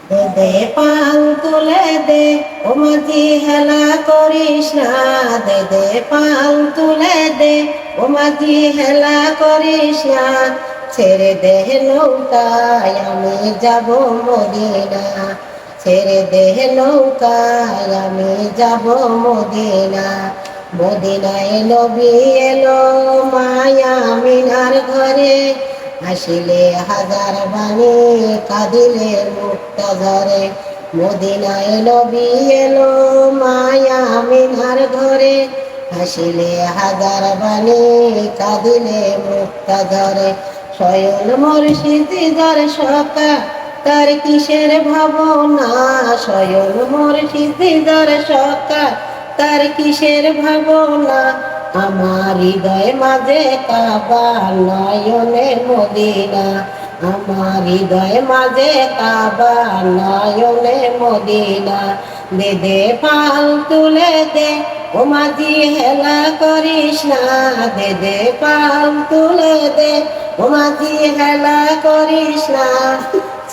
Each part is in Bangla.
দে দে পাল তুলে দে, ও মাঝি হেলা করিস না। দে দে পাল তুলে দে, ও মাঝি হেলা করিস না। ছেড়ে দে নৌকায় আমি যাব মদিনা। ছেড়ে দে নৌকায় আমি যাব মদিনা। মদিনায় নবী এলো মায়া আমিনার ঘরে। আসিলে হাজার বাণী, কাঁদিলে মুক্তা ঝরে। মদিনায় নবী এলো মায়া আমিনার ঘরে। হাসিলে হাজার বাণী, কাঁদিলে মুক্তা ঝরে। স্বয়ং মুর্শিদি যার সকা, তার কিসের ভাবনা। স্বয়ং মুর্শিদি যার সকা, তার কিসের ভাবনা। আমার হৃদয় মাঝে কাবা, নয়নে মদিনা। আমার হৃদয় মাঝে কাবা, নয়নে মদিনা। দে দে পাল তুলে দে, ও মাঝি হেলা করিস না। দে দে পাল তুলে দে, ও মাঝি হেলা করিস না।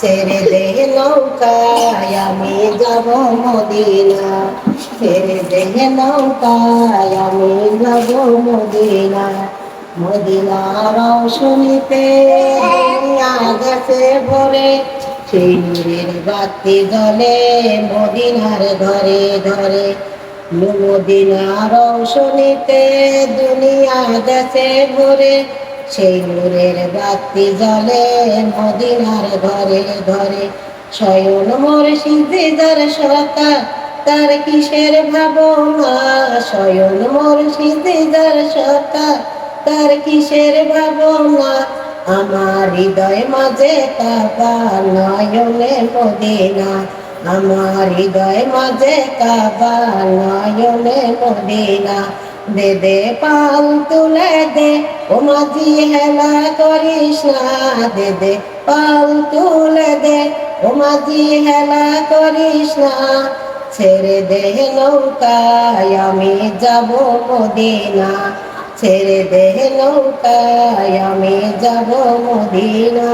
ছেড়ে দে নৌকায় আমি যাব মদিনা। ছেড়ে দে নৌকায় আমি যাব মদিনা। মদিনার শুনিতে গেছে ভরে, সেই নূরের বাতি জ্বলে মদিনার ঘরে ঘরে। মদিনার শুনিতে দুনিয়া গেছে ভরে, সেই নূরের বাতি জ্বলে মদিনার ঘরে ঘরে। স্বয়ং মুর্শিদি যার সকা, তার কিসের ভাবনা। স্বয়ং মুর্শিদি যার সকা, তার কিসের ভাবনা। আমার হৃদয় মাঝে কাবা, নয়নে মদিনা। আমার হৃদয় মাঝে কাবা, নয়নে মদিনা। দে দে পাল তুলে দে, ও মাঝি হেলা করিস না। দে দে পাল তুলে দে, ও মাঝি হেলা করিস না। ছেড়ে দে নৌকায় আমি যাব মদিনা। ছেড়ে দে নৌকায় আমি যাব মদিনা।